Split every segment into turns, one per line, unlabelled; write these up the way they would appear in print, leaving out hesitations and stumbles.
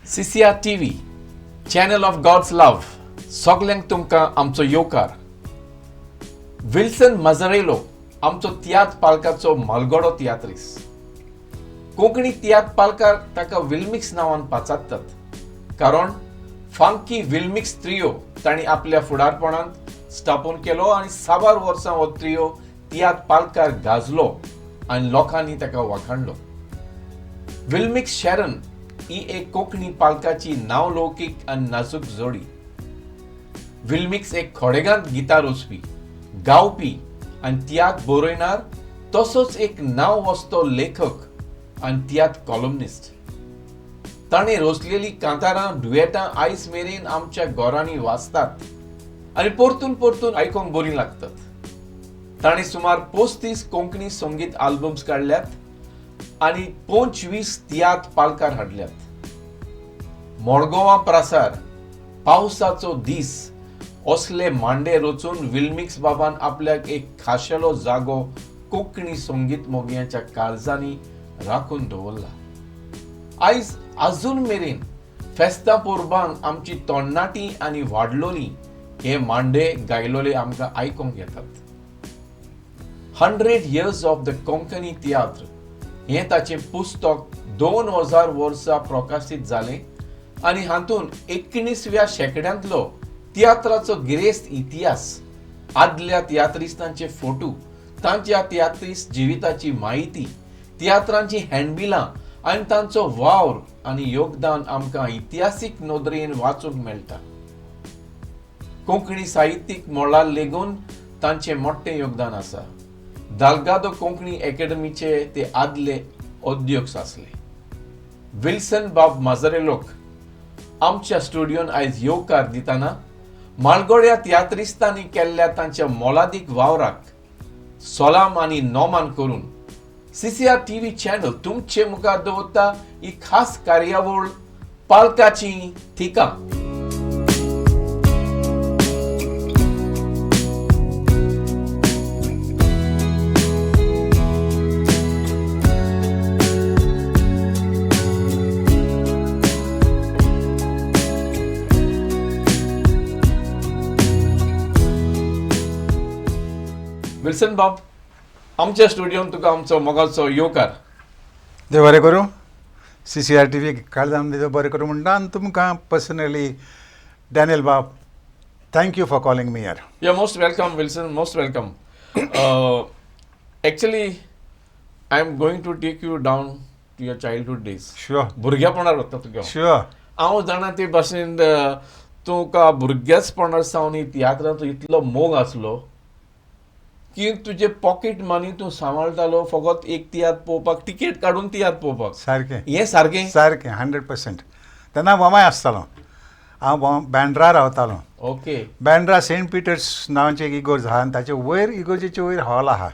CCR TV, channel of God's love. सगल्यांक तुमकां आमचो येवकार. विल्सन मजारेलो आमचो तियात्र पालकाचो मालगडो तियात्रीस. कोंकणी तियात्र पालकार ताका विल्मिक्स नांवान पाचात्तात कारण फांकी विल्मिक्स त्रियो तांणी आपल्या फुडारपणांत स्थापन केलो आनी 6 वर्सां हो त्रियो तियात्र पालकार गाजलो आनी लोकांनी ताका वखाणलो. विल्मिक्स शॅरन ही एक कोंकणी पालकाची नावलौकीक आनी नाजूक जोडी. विल्मिक्स एक खोडेगांत गिटार वचपी, गावपी आनी तियात्र बरयणार, तसोच एक नांव वसतो लेखक आनी तियात्र कॉलमनिस्ट. ताणें रचलेली कांतारां दुयेटां आयज मेरेन आमच्या घरांनी वाजतात आनी परतून परतून आयकूंक बरीं लागतात. ताणें सुमार 35 कोंकणी संगीत आल्बम्स काडल्यात आनी 25 तियात्र पालकार हाडल्यात. मडगांवां प्रासार, पावसाचो दीस असले मांडे रचून विल्मिक्स बाबान आपल्याक एक खाशेलो जागो कोंकणी संगीत मोगयांच्या काळजांनी राखून दवरला. आयज आजून मेरेन फेस्तां पोरबांक आमची तोंडणाटी आनी वाडलोली हे मांडे गायलोले आमकां आयकूंक येतात. 100 years of the Konkani tiatr हें ताचें पुस्तक 2000 वर्सां प्रकाशीत जालें आनी हातूंत 19व्या शेंकड्यांतलो तियात्राचो गिरेस्त इतिहास, आदल्या तियात्रिस्तांचे फोटो, तांच्या तियात्रिस्त जिविताची माहिती, तियात्रांची हँडबिलां आनी तांचो वावर आनी योगदान आमकां इतिहासीक नदरेन वाचूंक मेळटा. कोंकणी साहित्यीक मोलार लेगून तांचें मोठें योगदान आसा. दालगादो कोंकणी अकॅडमीचे ते आदले अध्यक्ष आसले. विल्सन बाब माजारेलोक आमच्या स्टुडियोन आयज येवकार दितना मालगोड्या तियात्रिस्तांनी केल्ल्या तांच्या मोलादीक वावराक सलाम आनी नोमान करून CCR TV चॅनल तुमचे मुखार दवरता ही खास कार्यावळ पालकाची थिकाम. विल्सन बाब, आमच्या स्टुडियोन तुका आमचो मोगाचो येवकार.
देव बरें करूं. CCR TV काळजान देव बरें करूं म्हणटा आनी तुमकां पर्सनली डॅनियल बाब, thank you for calling me here.
You are most welcome Wilson, most welcome. Actually I am going to take you down to your childhood days.
Sure.
भुरगेपणार वता तुका.
शुअर.
हांव जाणा ते भाशेन तुका भुरगेचपणा सावन तियात्राचो इतलो मोग आसलो की तुजे पॉकेट मनी तूं सांबाळटालो फकत एक तियात्र पळोवपाक, टिकेट काडून तियात्र पळोवपाक.
सारकें.
हें सारकें?
सारकें, 100%. तेन्ना बोमाय आसतालो. हांव बँड्रा रावतालो.
ओके.
बँड्रा सेंट पिटर्स नांवाचें एक इगोर्ज आहा आनी ताचे वयर इगोर्जेचे वयर हॉल आहा.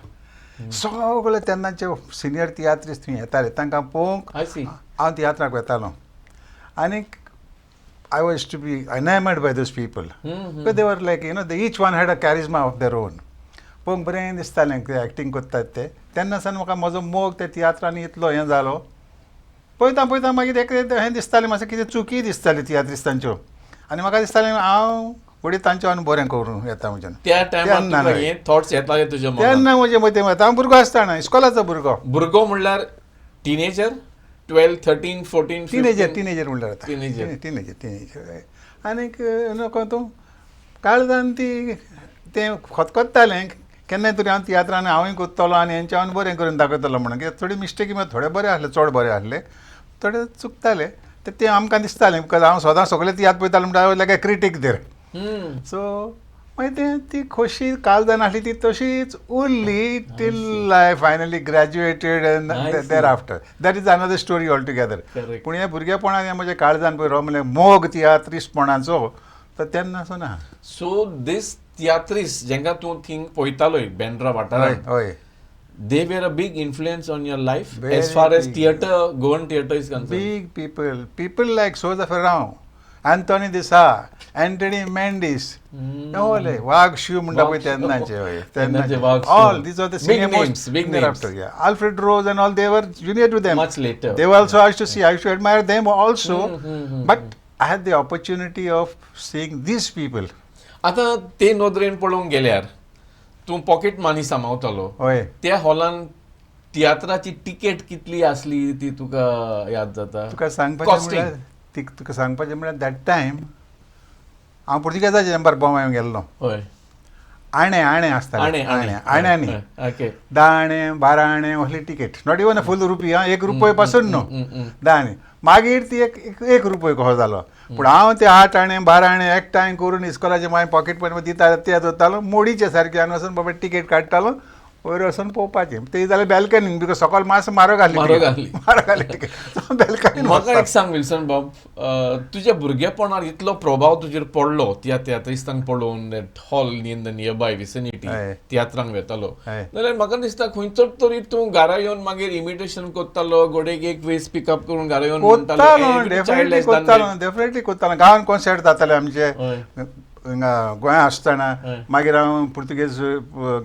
सगळे तेन्नाचे सिनियर तियात्रिस्ट थंय येताले. तांकां पळोवंक हांव तियात्राक वतालो. आनीक I was to be enamoured by those people. They were like they each one had a charisma of their own. पळोवंक बरें दिसतालें ते एक्टींग कोत्तात ते. तेन्ना सावन म्हाका म्हजो मोग त्या तियात्रांनी इतलो हें जालो. पळयता पळयता मागीर एक हें दिसतालें मातशें कितें चुकी दिसताली तियात्रिस्तांच्यो आनी म्हाका दिसतालें हांव फुडें तांचें बरें करूं येता म्हज्यान.
तेन्ना थॉट्स येताले तुजे मनांत?
तेन्ना म्हजें मतें हांव भुरगो आसतना इस्कॉलाचो भुरगो.
भुरगो म्हणल्यार टिनेजर? 12, 13, 14?
टिनेजर म्हणल्यार आतां. टिनेजर. आनीक नको तूं काळजान ती तें खतखत्तालें केन्नाय तरी हांव तियात्रान हांवूय कोत्तलो आनी हेंच्या हांव बरें करून दाखयतलो म्हणून. कित्याक थोडी मिस्टेकी मात थोडे बरें आसले, चड बरें आसले, थोडे चुकताले. तें आमकां दिसतालें बिकॉज हांव सदां सगळे तियात्र पळयतालो म्हणटा लायक अ क्रिटीक देर. सो मागीर ती खोशी काळजान आसली ती तशीच उरली टील I finally graduated and thereafter. That is another story altogether. पूण हें भुरगेपणान हें म्हजें काळजान पळय म्हणजे मोग तियात्रिस्टपणाचो तो तेन्नासून आहा.
सो दीस तियात्रिस्ट जेंका तूं थिंग पळयतालोय बँड्रा वाठारांत,
हय,
they were a big influence on your life as far as theatre, Goan theatre is concerned?
Big people like Souza, Anthony D'Sa, Antony Mendes, होले वाघ शिव म्हणटा पळय तेन्नाचे हय तेन्नाचे all these are the senior most
big names.
Alfred Rose and all, they were junior to them.
Much later.
They also I used to see, I used to admire them also. But I had the opportunity of seeing these people.
आता ते नोदरेन पळोवंक गेल्यार तूं pocket money सांबाळटलो
होय
त्या हॉलान तियात्राची ticket कितली आसली ती तुका याद जाता?
तुका सांगपाचें म्हळ्यार दॅट टायम हांव पुर्तुगेजाच्या चेंबर बोंबायन गेल्लो.
हय
आणे आसताले आण्यांनी
ओके
10 आणे 12 आणे असली तिकेट, नॉट इवन अ फूल रुपी, 1 रुपये पासून न्हू 10 आणे. मागीर ती एक रुपये कसो जालो. पूण हांव ते 8 आणे 12 आणे एकठांय करून इस्कॉलाचे मागीर पॉकेट मनी दिता ते दोतालो मोडीचे सारके हांगा वचून बाबा तिकेट काडटालो वयर वचून पळोवपाचें. ते जालें बॅल्कनीन, बिकॉज सकयल मातसो मारो घाली तिकेट बॅल्कनीन.
म्हाका एक सांग विल्सन बाब, तुज्या भुरगेपणार इतलो प्रभाव तुजेर पडलो तियात्रिस्तांक पळोवन, hall in the nearby vicinity तियात्रांक वेतालो जाल्यार म्हाका दिसता खंयचो तरी तूं घरा येवन मागीर इमिटेशन करतालो, गोडेक एक वेस पिकअप करून घरा येवन
डेफिनेटली कोत्तालो. गांवांत कॉन्सर्ट जाताले आमचे गोंया आसतना. मागीर हांव पुर्तुगेज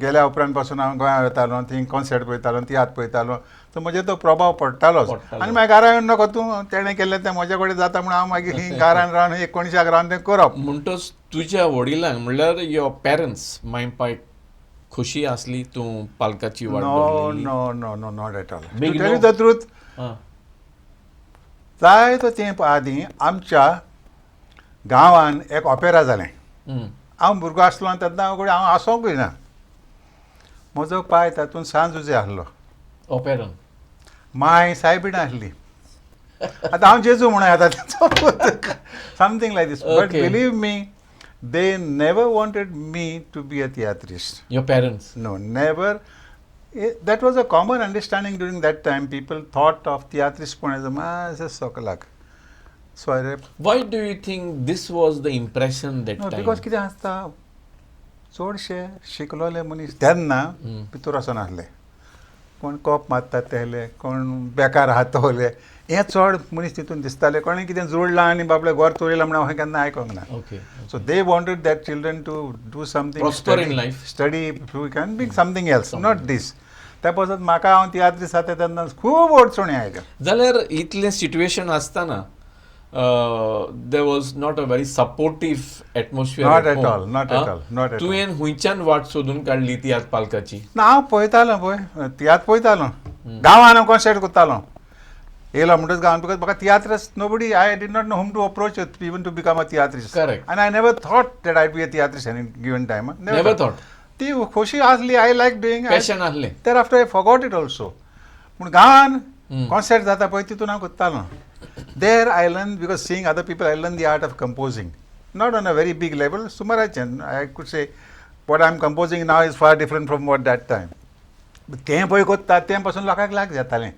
गेल्या उपरांत पासून हांव गोंया वतालो, थंय कॉन्सर्ट पळयतालो, तियात्र पळयतालो. सो म्हजे तो प्रभाव पडटालोच. आनी मागीर घरा येवन नको तूं तेणें केल्लें तें म्हजे कडेन जाता म्हणून हांव मागीर घरान रावन 19 रावन तें करप.
म्हणटच तुज्या वडिलांक म्हणल्यार युअर पेरंट्स मायपाक खुशी आसली तूं पालकाची वाट धरलेली?
No no no not at all. To tell you the truth, जाय तो तेंप आदीं आमच्या गांवान एक ऑपेरा जालें. हांव भुरगो आसलो तेन्ना हांव आसोंकूय ना. म्हजो पाय तातूंत सांज उजे आहलो.
ऑपेरान
माय सायबीण आसली. आतां हांव जेजू म्हणून येता something like this. But believe me, they never wanted me to be a tiatrist.
Your parents?
No, never. That was a common understanding during that time. People thought of theatrist as a massive sokolak. So
why do you think this was the impression that time?
Because कितें आसता, चडशे शिकलोले मनीस तेन्ना भितर वचून आसले. कोण corp मारतात तेले, कोण बेकार आहात तोले, हें चड मनीस तितून दिसताले. कोणें कितें जोडलां आनी बाबडे घर चोरिलां म्हणून हांवें केन्ना आयकोंक ना. So they wanted their children to do something,
prosper in life,
study, who can be something else, not this. त्या पासून म्हाका हांव तियात्रिस्ट जाता तेन्ना खूब अडचणी आयल्या.
जाल्यार इतलें सिट्युएशन आसतना there was not a very supportive atmosphere.
Not at all, not at all, not at all.
तुवें हुंयच्यान वाट सोदून काडली तियात्र पालकाची?
ना, हांव पळयतालो पळय तियात्र पळयतालो. गांवान हांव कॉन्सर्ट करतालो. येयलो म्हणटच गांवान, बिकॉज म्हाका तियात्रist nobody, I did not know whom to approach even to become a theatrist.
Correct.
And I never thought that I'd be a theatrist any given time.
Never thought.
ती खोशी आसली, I like doing it.
Passion आसलें.
Thereafter I forgot it also. पूण गांवान concert जाता पळय तितून हांव करतालो. There I learned, because seeing other people, I learned the art of composing. Not on a very big level, sumarachen. I could say what I'm composing now is far different from what that time. But तें पळय करता तें पासून लोकांक लाग जातालें.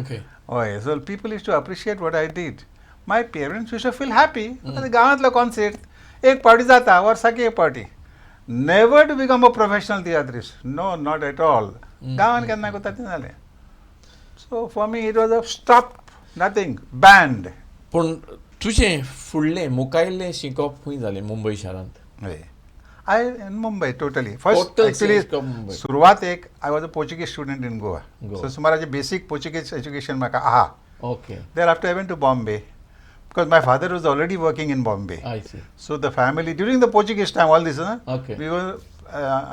Okay.
हय, so people used to appreciate what I did. My parents used to feel happy. गांवांतलो कॉन्सर्ट एक पावटी जाता, वर्साक एक पावटी. Never to become a professional theatrist. No, not at all. गांवान केन्ना करता तें जालें. So for me it was a stop. Nothing, banned.
पूण तुजें फुडलें मुखायल्लें शिकप खंय जालें? मुंबय शारांत?
I in Mumbai totally. First actually सुरवात एक I was a Portuguese student in Goa. So सुमाराचें basic Portuguese education म्हाका आहा.
Okay.
Thereafter I went to Bombay because my father was already working in Bombay.
I see.
So the family during the Portuguese time, all this,
Okay.
we were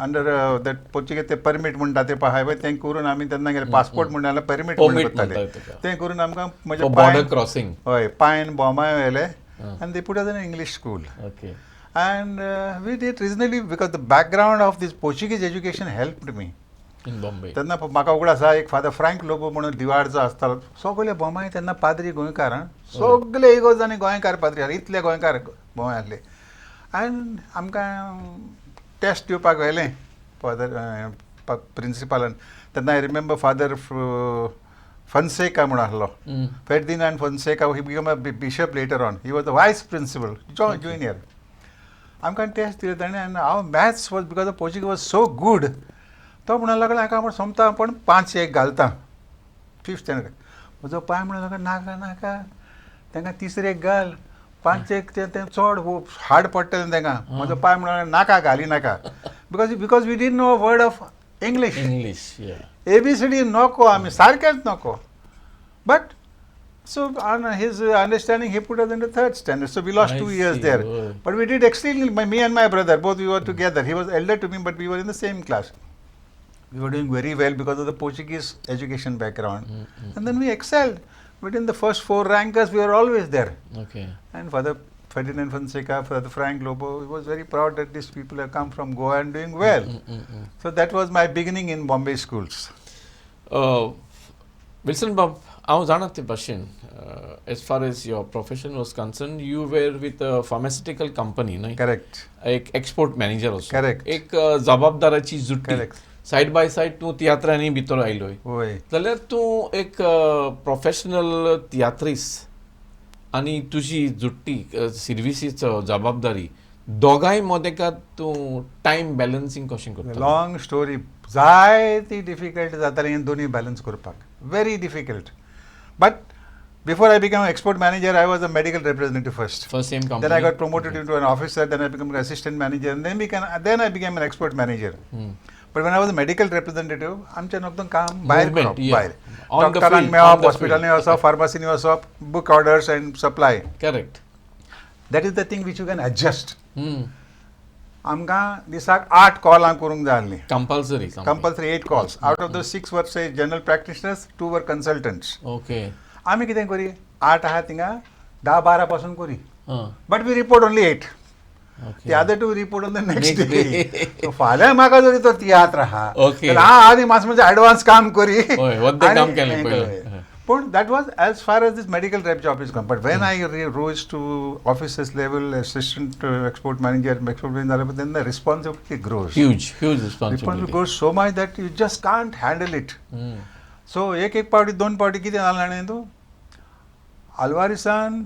under that Portuguese ते permit म्हणटा ते पळय highway तें करून आमी तेन्ना गेले passport म्हणटाले permit म्हणटाले तें करून आमकां म्हजे
border crossing.
हय, पायन बॉम्बाय व्हेले and they put us in an English school.
Okay.
And we did reasonably because the background of this Portuguese education helped me.
In Bombay.
तेन्ना म्हाका उगड आसा एक फादर फ्रँक लोबो म्हणून दिवाडचो आसतालो. सगळे बोमाय तेन्ना पाद्री गोंयकार, सगळे इगोज आनी गोंयकार पाद्री आसले, इतले गोंयकार बोमाय आसले. आनी आमकां टेस्ट दिवपाक व्हेलें फादर प्रिंसिपलान. तेन्ना आय रिमेंबर फादर फन्सेका म्हणून आसलो, Ferdinand Fonseca. He become a bishop later on. He was the vice principal junior. आमकां टेस्ट दिले ताणें आनी हांव maths was because the Portuguese was so good. तो म्हणून लागलो हाका हांव सोमता पण 5-1 घालता 5th स्टँडर्ड. म्हजो पाय म्हणून लागलो नाका नाका तांकां 3 घाल. पांचेक ते चड हार्ड पडटलें तांकां म्हजो पांय म्हणून नाका घाली नाका because we didn't know word of English ABCD नको आमी सारकेंच नको but so on his understanding he put us in the third standard, so we lost 2 years there. But we did extremely, me and my brother both, we were together. He was elder to me but we were in the same class. We were doing very well because of the Portuguese education background. And then we excelled. Within the first 4 rankers we were always there. And Father Ferdinand Fonseca, Father Frank Lobo, he was very proud that these people have come from Goa and doing well. So that was my beginning in Bombay schools.
Wilson Bob, I was on the question. As far as your profession was concerned, you were with a pharmaceutical company, no?
Correct.
एक export manager also.
Correct.
एक जबाबदाराची जुट्टी.
Correct.
Side by side तूं तियात्रांनी भितर आयलोय. जाल्यार तूं एक professional तियात्रीस आनी तुजी जुट्टी सर्विसीचो जबाबदारी दोगांय मदेकात तूं टायम बॅलन्सिंग कशें करता?
लॉंग स्टोरी जायती डिफिकल्ट जाताली हीं दोनी बॅलन्स करपाक. Very difficult. But before I became an export manager, I was a medical representative first.
For same company.
Then I got promoted into an officer, then I became an assistant manager, and then I became an export manager. But when I was a medical representative, आमचें नुकतं काम भायर भायर डॉक्टरांक मेळप, हॉस्पिटलांनी वचप, फार्मसीनी वचप, book orders and supply.
Correct.
That is the thing which you can adjust. आमकां दिसाक 8 call करूंक जाय आसलीं. Compulsory 8 calls. Out of those 6 were say general practitioners, 2 were consultants.
Okay.
आमी कितें करी 8 आहा थिंगा 10-12 पासून करी. But we report only 8. The other 2 report on the next day. So फाल्यां म्हाका जरी तो तियात्र आहा जाल्यार हांव आदी मातशें एडवान्स काम करी.
काम केलें पयलें.
But that was as far as this medical rep job is concerned. But when I rose to officers level, assistant export manager, then the responsibility grows.
Huge responsibility.
Grows so much that you just can't handle it. So एक पावटी 2 पावटी कितें जालें जाणा तूं आल्वारिसान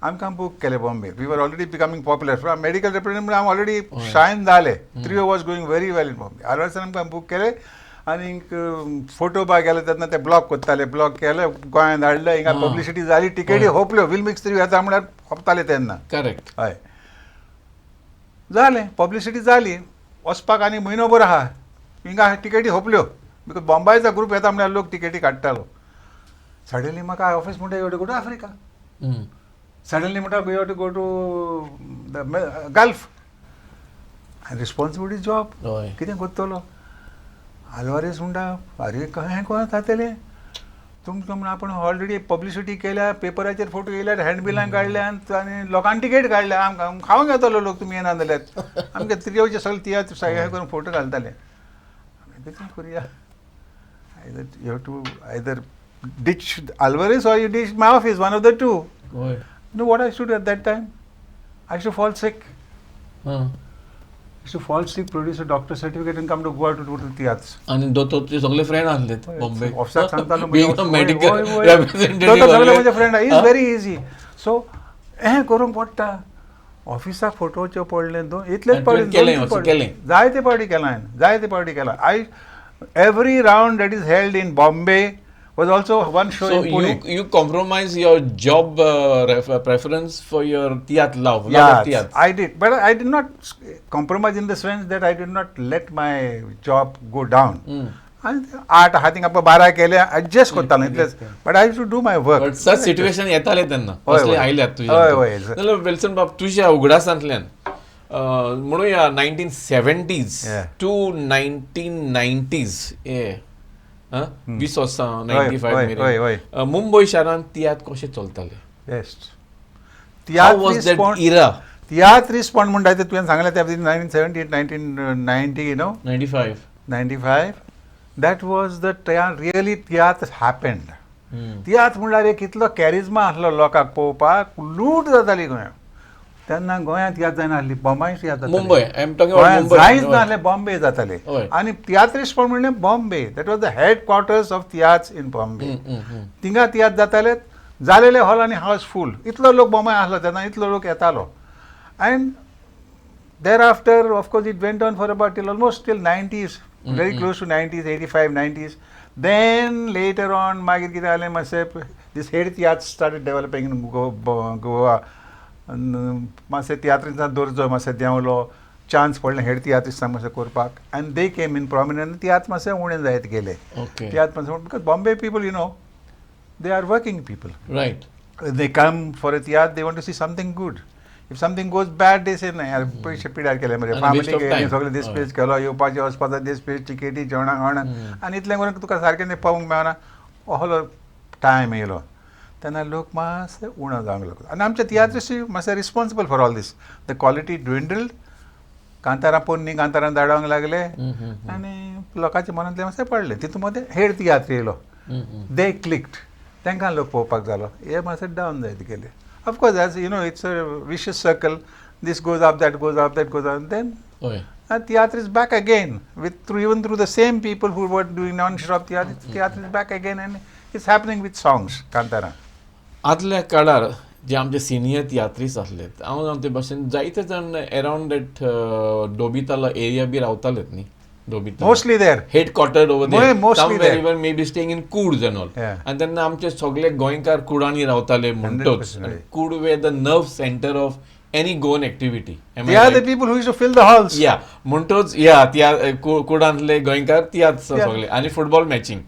आमकां book केलें Bombay. We were already becoming popular. From medical representative I'm already shine जालें. 3 was going very well in Bombay. आल्वारिसान आमकां बूक केलें आनीक फोटो बा गेले तेन्ना ते ब्लॉक करताले. ब्लॉक केले गोंयांत हाडले, हिंगा पब्लिसिटी जाली, टिकेटी होपल्यो. विल मिक्स 3 येता म्हळ्यार होपताले तेन्ना.
करेक्ट.
हय जालें, पब्लिसिटी जाली, वचपाक आनी म्हयनोभर आहा. हिंगा टिकेटी होपल्यो बिकॉज बॉम्बायचा ग्रूप येता म्हळ्यार लोक टिकेटी काडटालो. सडनली म्हाका ऑफीस म्हणटा you to go to Africa. Suddenly म्हणटा you to go to the Gulf. Responsibility job कितें करतलो. आल्वारेस म्हणटा अरे कहें कोण जातलें तुमकां म्हणून आपण ऑलरेडी पब्लिसिटी केल्या, पेपराचेर फोटो येयल्यात, हँडबिलां काडल्यात आनी लोकांनी टिकेट काडल्या. आमकां खावंक येतलो लोक तुमी येना जाल्यार. आमकां तियावचे सगळे तियात्र हें करून फोटो घालताले. कितें करुया either you have to either ditch Alvarez or you ditch my office, one of the two. You know what I should do at that time? I used to fall sick. I used to fall sick, produce a doctor certificate and come to Goa to do the theaters.
And दोतोरचे सगळे friend आसले बॉम्बे.
ऑफिसाक सांगतालो
being a medical representative.
तो सगळे म्हजे friend is very easy. सो हें करूंक पडटा. ऑफिसाक फोटोचे पडले इतलेच पडले. जायते पावटी केला. I every round that is held in Bombay was also one show in Pune.
So you compromise your job preference for your theatre love.
Yeah, I did. But I did not compromise in the sense that I did not let my job go down. 8 हातींक आपण 12 केले adjust करतालो इतलेच. But I used to do my work.
But such situation येताले तेन्ना असले आयल्यात तुझे. जाल्यार विल्सन बाब तुझ्या उगडासांतल्यान म्हणूया 1970s to 1990s 20 वर्सां 95 मेरेन मुंबय शारांत तियात्र कशें चलताले?
बेस्ट.
तियात्र
रिस्पॉन्ड म्हणटा ते तुवें सांगलें त्या 1978 1990 95 that was the time really theatre happened. Tiatr म्हणल्यार एक इतलो कॅरिझमा आसलो लोकांक पळोवपाक, लूट जाताली गोंयांत. तेन्ना गोंयांत तियात्र जायनासली, बॉम्बायच तियात्र
मुंबय
जायच नासलें, बॉम्बे जाताले. आनी तियात्र रिस्पॉन्ड म्हणलें Bombay. That was the headquarters of tiatr in Bombay. थिंगा तियात्र जाताले, जालेले हॉल आनी हावस फूल. इतलो लोक बॉम्बे आसलो तेन्ना, इतलो लोक येतालो. And there after of course it went on for about till almost till 90s, very close to 90s, 85, 90s. Then later on, मागीर कितें जालें मातशें, this head theatre started developing in Goa. मातशें तियात्रिस्तां दर्जो मातशें देंवलो, चान्स पडलें हेड तियात्रिस्तांक मातशें करपाक, आनी दे केम इन प्रॉमिनंट. तियात्र मातशें उणें जायत गेलें. तियात्र मातशें because Bombay people they are working people.
Right.
They come for a theatre, they want to see something good. If something goes bad, they say, नाही, पयशे पिड्यार केले मरे, फॅमिली गेली, सगळे दीस पेज केलो, येवपाचें वचपाचो दीस पेज, टिकेटी, जेवणाक हाडून, आनी इतलें करून तुका सारकें पळोवंक मेळना. असलो टायम येयलो तेन्ना लोक मातशें उणो जावंक लागलो. आनी आमचे तियात्रिस्ट मातशें responsible for all these. The quality dwindled. कांतारां पोन्नी कांतारां धाडोंक लागले आनी लोकांच्या मनांतलें मातशें पडलें. तितूंत मदें हेड तियात्र येयलो. They clicked. तांकां लोक पळोवपाक जालो. हे मातशें डावन जायत गेले. Of course as it's a vicious circle. This goes up, that goes up, that goes up, then theatre is back again even through the same people who were doing non-stop theatre. Theatre is back again and it's happening with songs. कांतारां
आदल्या काळार जे आमचे senior tiatrist आसलेत, हांव सांगता ते भाशेन जायते जाण अरावंड दॅट डोबिताला एरिया बी रावतालेत न्ही.
mostly there,
headquartered over there,
mostly
somewhere
there.
even maybe staying in Koods and all. And then आमचे सगळे गोंयकार कुडांनी रावताले म्हणटोच. Kood were the nerve center of any Goan activity.
They are the people who used to fill the halls.
Yeah, म्हणटोच त्या कुडांतले गोंयकार तियाच सगळे आनी football matching.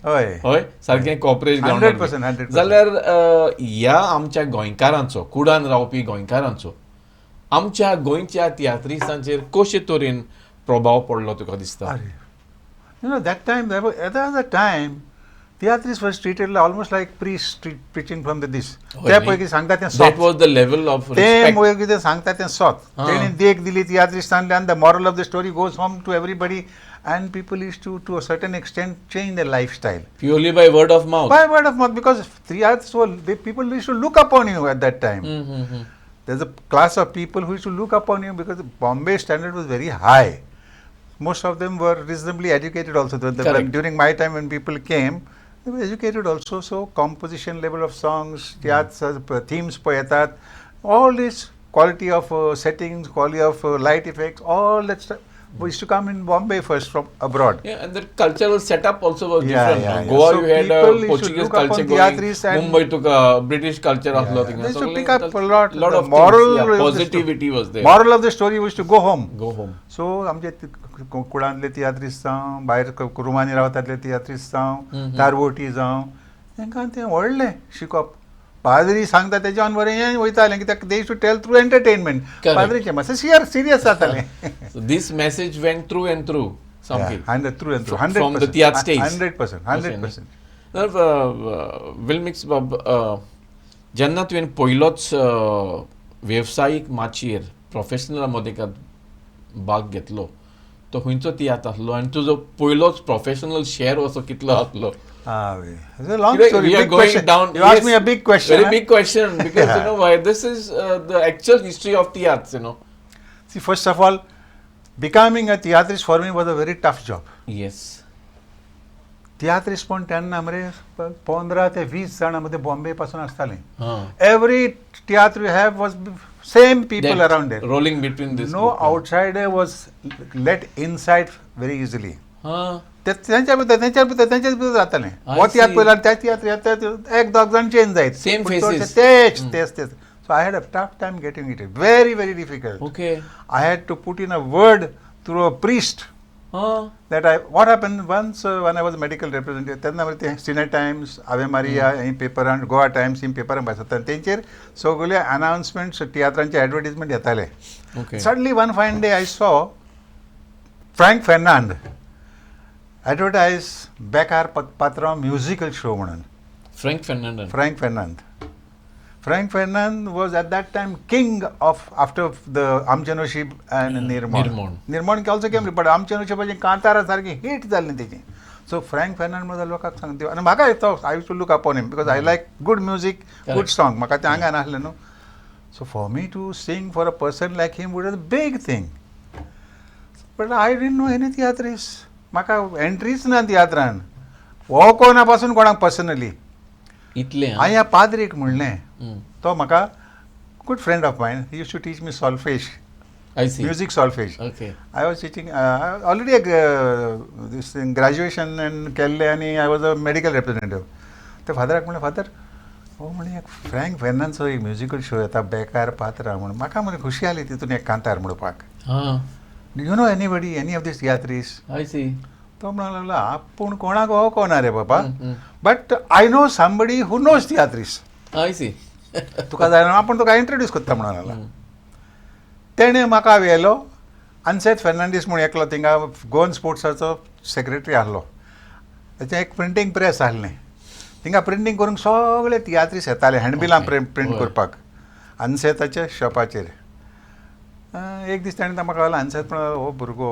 होय सारकें कॉपरेज ग्राउंड.
100%.
जाल्यार ह्या आमच्या गोंयकारांचो, कुडान रावपी गोंयकारांचो आमच्या गोंयच्या तियात्रिस्टांचेर कशे तरेन प्रभाव पडलो तुका दिसता?
That time, there was a time, theatres was treated almost like priests preaching from the this. त्या पैकी सांगता तें सॉत.
That was the level of
ते
respect.
मुळे कितें सांगता तें सॉत. तेणी देख दिली तियात्रिस्तांतल्यान. The moral of the story goes home to everybody, and people used to a certain extent change their lifestyle.
Purely by word of mouth.
By word of mouth, because theatres were, people used to look upon you at that time. There's a class of people who used to look upon you because the Bombay standard was very high. Most of them were reasonably educated also. During my time when people came, they were educated also. So composition level of songs, themes, poetat, all this quality of settings, quality of light effects, all that stuff used to come in Bombay first from abroad.
Yeah, and the cultural setup also was different. Goa,
So
you had
people
Portuguese
look upon
culture
theatres
going.
and
Mumbai took a British culture of
they used to pick up a lot.
lot
The
of
moral
things,
of the
positivity was there.
moral of the story was to go home.
Go home.
सो आमचे कुळांतले तियात्रिस्ट जावं, भायर रुमांनी रावतातले तियात्रिस्ट जावं, दारवोटी जावं, तांकां तें व्हडलें शिकप. पाद्री सांगता तेज्यान बरें वयतालें कित्याक दे टू टेल थ्रू एंटरटेनमेंट. पाद्रीचें मातशें सिरियस जातालें.
So this message went through and through. Something.
Through and through.
From the theatre stage.
100%.
Will mix जेन्ना तुवें पयलोच वेवसायीक माचयेर प्रोफेशनल मदेकात भाग घेतलो तो खंयचो तियात्र आसलो आनी तुजो पयलोच प्रोफेशनल शेअर असो कितलो आसलो?
It's a long story.
We are
Big
going
question.
down.
You asked me a big question.
Very big question because you know why this is the actual history of theatre.
See, first of all, becoming a theatrist for me was a very tough job.
Yes.
Tiatrist पण तेन्ना मरे 15 ते 20 जाणां मध्ये बॉम्बे पासून आसतालीं. Every theatre you have was same people around there.
Rolling between this.
No outsider was let inside very easily. त्यांच्या भितर जातालें. हो तियात्र पयला त्या तियात्र एक दोग जाण चेंज जायत.
Same faces.
तेच. So I had a tough time getting it. Very, very difficult.
Okay.
I had to put in a word through a priest. What happened once when I was a medical representative, तेन्ना ते सिने Times, आवे मारिया ही पेपरान, Goa Times ही पेपरान बसतात. तेंचेर सगळे अनाउन्समेंट्स तियात्रांचे advertisement येताले. Suddenly one fine day I saw Frank Fernand advertise बेकार पात्रांव musical show म्हणून. Frank Fernand was at that time king of after the Amchanoshib and Nirmon also came, but Amchanoshib was Kantara sarki hit जाल्ली तेजी. So Frank Fernand was लोकांक सांगता आनी म्हाका I used to look upon him because I like good music, good song. म्हाका तें आंगान आसलें न्हू. So for me to sing for a person like him was a big thing. But I didn't know any theatrist. म्हाका एंट्रीच ना तियात्रान. हो कोणा पासून कोणाक पर्सनली.
इतलें
हांवें पाद्रीक म्हणलें. तो म्हाका good friend of mine. He used to teach me solfege.
I see.
Music solfege.
Okay.
I was teaching already this thing, graduation and केल्लें आनी I was a medical representative. ते फादराक म्हणलें, फादर हो म्हणे एक फ्रँक फेर्नांडचो एक म्युजिकल शो येता बेकार पात्र म्हणून म्हाका म्हणे खुशी आली तितून एक कांतार म्हणपाक. You know anybody any of these tiatrists.
I see.
तो म्हणून लागला आपूण कोणाक हो कोणा रे बाबा, but I know somebody who knows tiatrists.
I see.
तुका जाय आपूण तुका इंट्रोड्यूस करता म्हणून लागला. तेणें म्हाका व्हेलो अनसेट फेर्नांडीस म्हणून एकलो थिंगा गोवन स्पोर्ट्साचो सेक्रेटरी आहलो. ताचें एक प्रिंटींग प्रेस आहलें. थिंगा प्रिंटींग करूंक सगळे तियात्रीस येताले हँडबिलां प्रिंट करपाक अनसेताच्या शॉपाचेर. एक दीस ताणें म्हाका लागलो अनसेत म्हणून हो भुरगो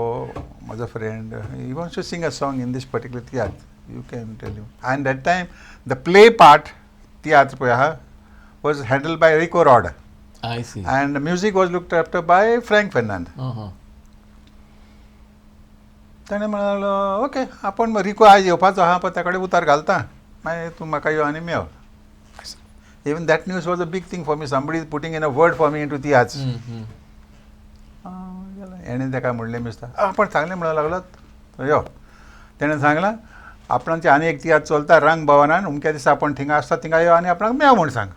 म्हजो friend he wants to sing a song in this particular tiatr you can tell you. And that time the play part tiatr पळय आहा was handled by Rico Rod.
I see.
And music was looked after by Frank Fernand. ताणें म्हणलो okay आपण रिको आयज येवपाचो आहा पण ताकडे उतार घालता मागीर तूं म्हाका यो आनी मेळ. Even that news was a big thing for me. Somebody putting in a word for me in to tiatr. हेणें ताका म्हणलें मिस्ता आपण सांगलें म्हणूंक लागलो यो. तेणें सांगलां आपणाचें आनी एक तियात्र चलता रंग भवनान अमक्या दिसा आपण थिंगा आसता थिंगा यो आनी आपणाक मेळ म्हूण सांग.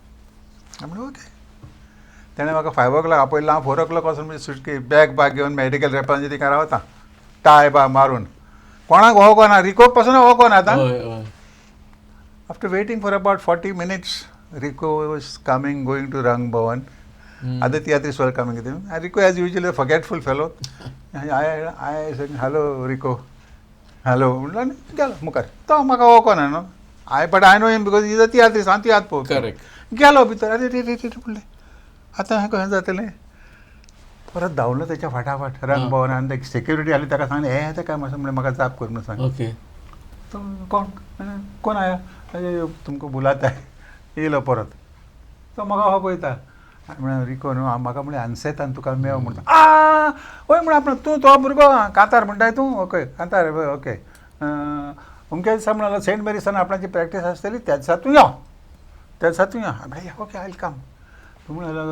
हांवें म्हणलें ओके. तेणें म्हाका 5 o'clock आपयलो. हांव 4 o'clock वचून म्हणजे सुटके बॅग घेवन मेडिकल रॅपांचेर थिंगा रावता टाय बा मारून. कोणाक वळखो ना रिको पासून वळखो ना आतां. After waiting for about 40 minutes Rico was coming going to Rang Bhavan. Other tiatrists were coming with him. Rico as usually forgetful fellow. I said hello Rico hello म्हणलो आनी गेलो मुखार. तो म्हाका वळखो ना न्हू. But I know him because is a tiatrist. हांव तियात्र पळोवंक गेलो भितर. अरे रे रे रे म्हणलें आतां हें खंय जातलें. परत धांवलो तेच्या फाटाफाट रंग भवनान. ते सेक्युरिटी आली ताका सांगलें हें येता काय मातशें म्हणलें म्हाका जाप कर म्हणून सांग.
ओके.
तो कोण आया तुमकां बुलाता है. येयलो परत. तो म्हाका हो पळयता. म्हळ्यार रिको न्हू म्हाका म्हणलें अनसेतान तुका मेळ म्हणटा. हय म्हण आपण तूं तो भुरगो कांतार म्हणटाय तूं. ओके कांतार ओके. अमक्या दिसा म्हणलो सेंट मेरीसान आपणाची प्रॅक्टीस आसतली त्या दिसा तूं यो. त्या दिसा तूं यो. Okay I will come. तूं म्हणलो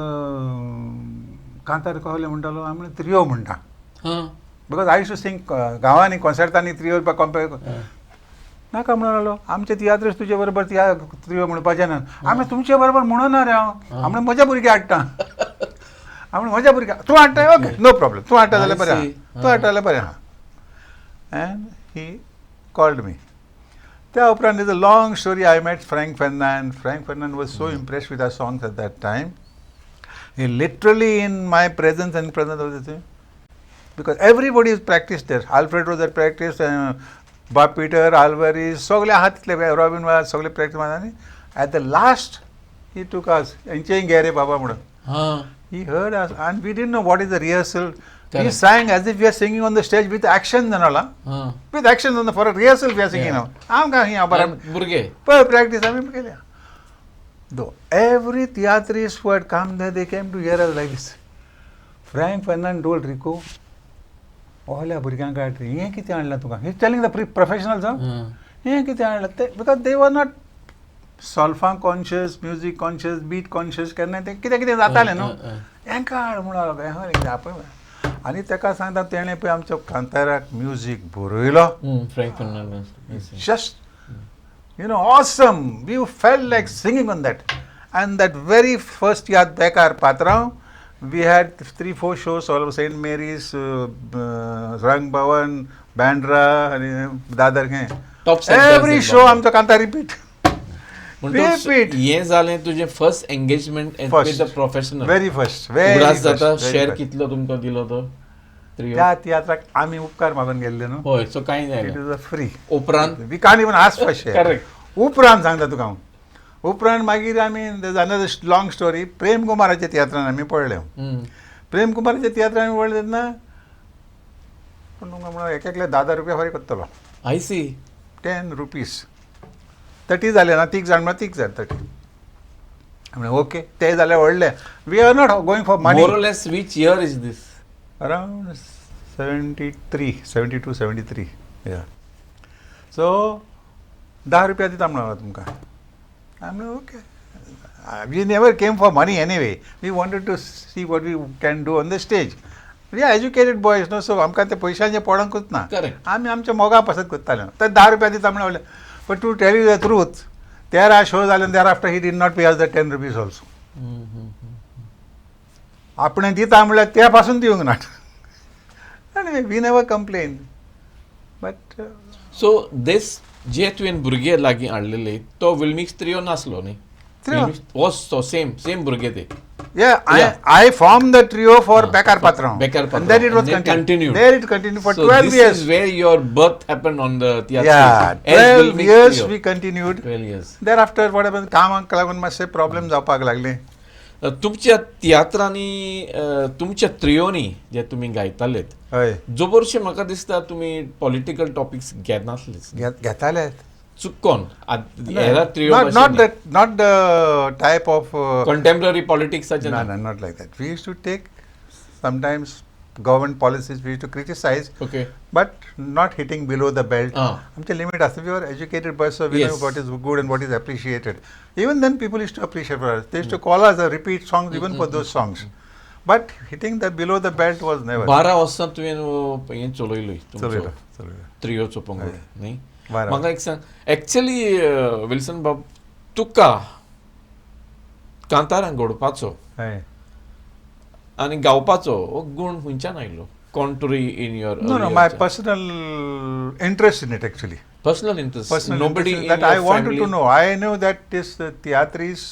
कांतार कहले म्हणटालो. हांवें म्हणलें त्रियो म्हणटा. बिकॉज आय टू सिंग गांवांनी कॉन्सर्टांनी त्रियो कम्पेर नाका म्हणून लागलो. आमचे तियात्रीस तुजे बरोबर त्रियो म्हणपाचें ना. हांवें तुमचे बरोबर म्हणना रे हांव म्हज्या भुरग्यां हाडटा. हांवें म्हज्या भुरग्यां तूं हाडटाय ओके नो प्रॉब्लेम. तूं हाडटा जाल्यार बरें आहा. तूं हाडटा जाल्यार बरें आहा. And he called me. त्या उपरांत is a long story. I met Frank Fernand. Frank Fernand was so impressed with our songs at that time. He literally in my presence and presence of the thing, because everybody is practiced there. Alfred was at practice, Bob Peter, Alvarez, सगळे आहात तितले robin was सगळे practice मारतानी. At the last he took us हेंचेय घे रे बाबा म्हणून. He heard us and we didn't know what is the rehearsal. We sang as if we are singing on the stage with actions and all. With actions on the for a rehearsal we are singing now. आमकां हिंगा बरें
भुरगे
practice आमी केल्या. Though every theatrist who had come there, they came to hear us like this. Frank Fernand told Rico, "Ohल्या भुरग्यांक हें कितें हाडलां तुका?" He's telling the professionals, हें कितें हाडलां ते because they were not solfang conscious, music conscious, beat conscious केन्ना ते कितें कितें जातालें न्हू. हेंकां हाड म्हणून आपय आनी ताका सांगता तेणें पळय आमच्या कांताराक म्युजीक बरयलो.
Frank Fernandes.
Just awesome. We felt like singing on that. And that very first Yad Bekar Patrav, we had 3-4 shows all over St. Mary's, Rang Bhavan, Bandra, Dadar. Every show आमचो Kanta repeat. Repeat.
हें जालें तुजें first engagement with the professional.
Very first. Very
जाता share कितलो तुमकां दिलो तो
त्या तियात्राक आमी उपकार मागून गेल्ले न्हू.
होय सो कांय जाय
इट इज अ फ्री.
उपरांत
we can't even ask for share.
Correct.
उपरांत सांगता तुका हांव. उपरांत मागीर आमी अनदर लॉंग स्टोरी प्रेम कुमाराच्या तियात्रान आमी पळयल्यो. प्रेम कुमाराच्या तियात्रान आमी पळयले तेन्ना पूण तुमकां म्हणून एक एकले 10 रुपया फारीक करतलो.
आय सी.
10 rupees. 30 जाले ना. 30 जाण म्हणल्यार 30 जाय 30. म्हणलें ओके ते जाल्यार व्हडले. We are not going for money.
More or less which year is this?
Around 73, 72, 73. Yeah. So 10 रुपया दिता म्हणून तुमकां. I okay. We never came for money anyway. We wanted to see what we can do on the stage. We are educated boys न्हू so आमकां ते पयशांचें पडोंकूच ना. आमी आमच्या मोगा पसत करताले. तर 10 रुपया दिता म्हणून but to tell you the truth 13 shows and thereafter he did not pay us the 10 rupees also. आपण दिता म्हणल्यार त्या पासून दिवंक ना. Anyway, we never complained. But
so this जे तुवें भुरगे लागीं हाडलेले तो विल्मिक्स ट्रियो नासलो न्ही?
trio.
सेम भुरगे ते.
Yeah,
Yeah.
I formed the trio for Bekar Patram.
And
then it was
then continued.
There it continued for
So
12
this
years.
is where your birth happened on the theatre.
Yeah,
As
12
Wilmix
years
trio.
we continued.
12 years.
Thereafter, what happened? कामाक लागून मातशे problem जावपाक लागले.
तुमच्या तियात्रांनी तुमच्या त्रियोनी जे तुमी गायतालेत
हय
जबरशे म्हाका दिसता तुमी पॉलिटिकल टॉपिक्स घेनासलेच
घेताले.
चुकोन हेरा त्रियो
Not the type of
contemporary पॉलिटिक्साचे
no, not like that. We used to take sometimes government policies we used to criticize,
okay
but not hitting below the belt. आमचे limit असते. We were educated boys, so we
Yes.
know what is good and what is appreciated. Even then, people used to appreciate for us. They used to call us a repeat songs even for those songs. But hitting the below the belt was never.
12 वर्सां तुवें हें चलयलोय तुमचो त्रियोचो पंगड न्ही? म्हाका एक सांग actually Wilson बाब तुका कांतारां घडोवपाचो
हय.
आनी गावपाचो हो गूण खंयच्यान आयलो? Country in your
No, my personal interest in it actually.
personal interest.
Personal
Nobody
interest
in
that I
your
wanted
family?
to know. I knew that this theatris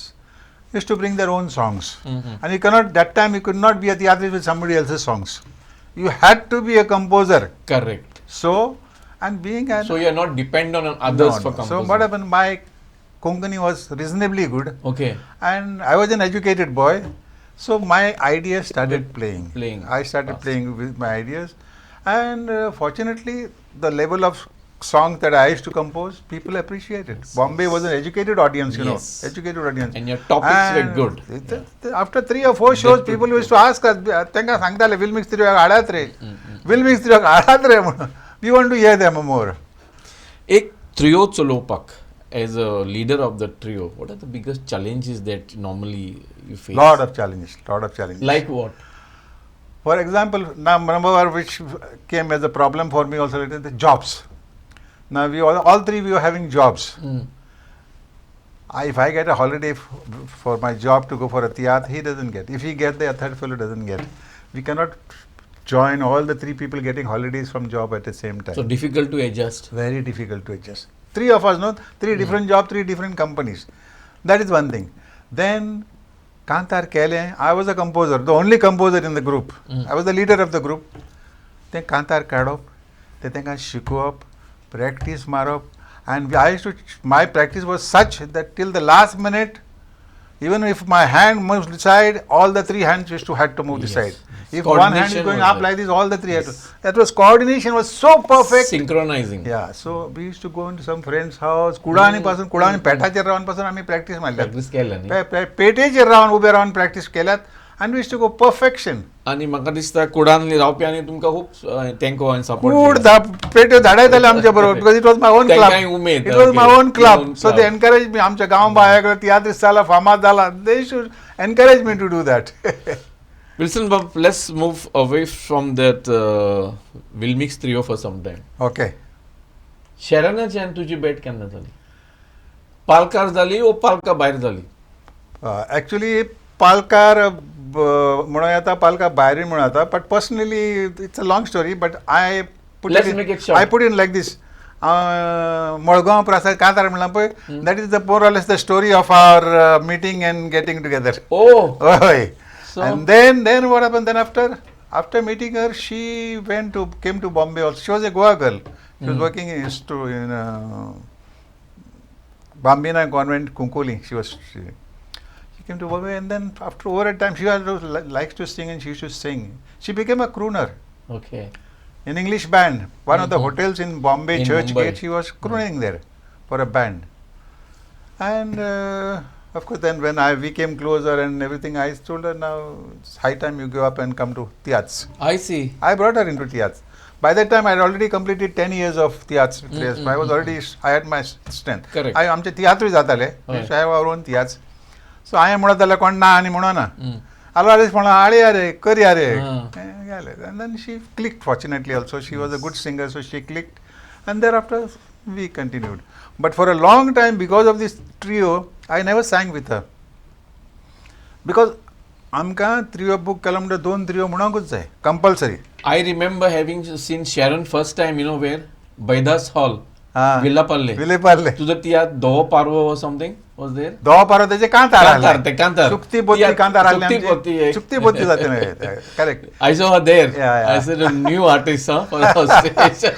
used to bring their own songs.
Mhm.
And you cannot, that time you could not be a theatris with somebody else's songs. You had to be a composer.
Correct.
So, and being an...
So you are not dependent on others
No,
for
no.
composing.
So what happened, my Konkani was reasonably good.
Okay.
And I was an educated boy. So my ideas started playing. I started
Fast.
playing with my ideas. And fortunately, the level of songs that I used to compose, people appreciated. Bombay was an educated audience, you
Yes.
know. Educated audience.
And your topics were good.
After 3 or 4 shows, people used to ask us, "Tenga sangtale Wilmix trio hadat re, Wilmix trio hadat re." We want to hear them more.
एक trio चलोवपाक as a leader of the trio, what are the biggest challenges that normally you face?
Lot of challenges.
Like what?
For example, now number one which came as a problem for me also, it is the jobs. Now we all three we were having jobs. If I get a holiday for my job to go for a theatre, he doesn't get. If he gets, the third fellow doesn't get. We cannot join all the 3 people getting holidays from job at the same time.
So difficult to adjust.
Very difficult to adjust. 3 of us, no? 3 different jobs, 3 different companies. That is one thing. Then Kantar Kele, I was a composer, the only composer in the group. I was the leader of the group. Then Kantar Kadop, then Tenga Shikup, practice Marop. And I used to, my practice was such that till the last minute, even if my hand moves this side, all the 3 hands used to had to move this side. If one hand is going up like this, all the 3 had to. That was coordination was so perfect.
Synchronizing.
Yeah, so we used to go into some friend's house. Kudani पेठाचेर रावन पासून आम्ही practice मारल्यात.
Practice केला न्ही?
पेटेचेर रावन उबे रावन practice केल्यात. And we used to go perfection.
आनी म्हाका दिसता कुडांनी रावपी आनी तुमकां खूब तेंको आनी सपोर्ट
कूड पेट्यो धाडायताले आमच्या बरोबर because it was my own club.
तेंकांय Umed.
It was my
Okay.
own club.
Own
So
club.
they encouraged me. आमच्या गांव बाहेर तियात्रीस जाला फामाद जाला. They should encourage me to do that.
Wilson Bob, let's move away from that Wilmix trio for some time.
Okay.
शरानाची आनी तुजी भेट केन्ना जाली? पालकार जाली ओ पालका भायर जाली?
Actually, पालकार म्हणून येता पालकार भायर म्हणून येता. But personally, it's a long story. But I put
Let's
it
make
in,
it short.
I put in like this. Madgaon प्रसाद कांतार म्हणला पळय. That is the more or less the story of our meeting and getting together.
Oh.
Oy.
So,
And then what happened? Then after meeting her, she came to Bombay also. She was a Goa girl. She was working in Bambina Convent, Kunkoli. She came to Bombay, and then after over a time, she also likes to sing, and she used to sing. She became a crooner.
okay.
In English band. One of the hotels in Bombay,
In
Church
Mumbai.
Gate, she was crooning there for a band. And of course, then when we came closer and everything, I told her, now it's high time you go up and come to Tiats.
I see.
I brought her into Tiats. By that time, I had already completed 10 years of Tiats. I was already, I had my strength.
Correct.
आमचे तियात्रूय जाताले. I have our own Tiats. So I म्हणत जाल्यार कोण ना आनी म्हणो ना. Alvarez म्हणा आळे अरे करी अरे. And then she clicked, fortunately also. She was a good singer, so she clicked. And thereafter, we continued. But for a long time, because of this trio, I never sang with her. Because आमकां trio book केलो म्हणटकीर 2 trio म्हणूंकूच जाय, compulsory.
I remember having seen Sharon first time, where? Baidas Hall, Villapalle. तुझं तियात दो पारवो or something was there?
दो पारवो त्याचे
कांतार.
चुकती बोती कांतार आसली. चुकती बोती जाते न्हय. Correct.
I saw her there.
Yeah.
I said a new artist, for the stage.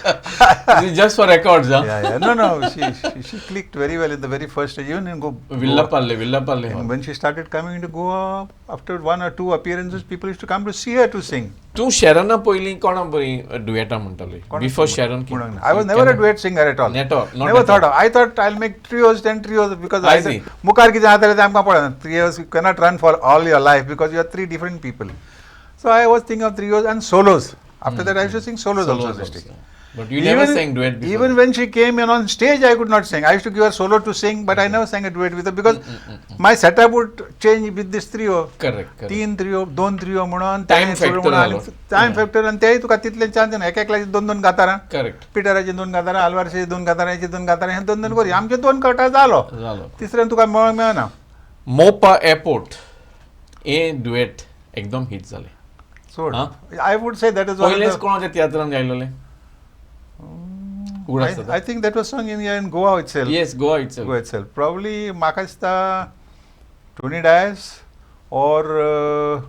This is just for records,
Yeah. No. She clicked very well in the very first stage. Even in
Villapalle.
And when she started coming into Goa, after 1 or 2 appearances, people used to come to see her to sing.
तू Sharon पयली कोणा बरी dueta म्हणटाली? Before Sharon came.
I was never a duet singer at all. Never thought of. I thought I'll make 10 trios because I said, मुखार कितें जाता तें आमकां पळय. Trios you cannot run for all your life because you are 3 different people. So I was thinking of trios and solos. After that I used to sing solos also.
But you never sang duet before.
Even when she came in on stage, I could not sing. I used to give her solo to sing, but I never sang a duet with her because my setup would change with this trio.
Correct.
3 trio, 2 trio म्हणून
Time factor
and तेही तुका तितले chance ना. एक एकल्याची 2 गातारां.
Correct.
पिटराची 2 गातारां, आल्वारची 2 गातारां, 2 गातारां, हे 2 करी. आमचे 2 कटा जालो. तिसऱ्यान तुका मेळना.
मोपा एअरपोर्ट ए duet एकदम हिट जाले.
So I would say that is one of the...
पहिलेच कोणाच्या तियात्रान गायलेले?
I think that was sung in Goa itself.
Yes, Goa itself.
Probably म्हाका दिसता Tony Dias or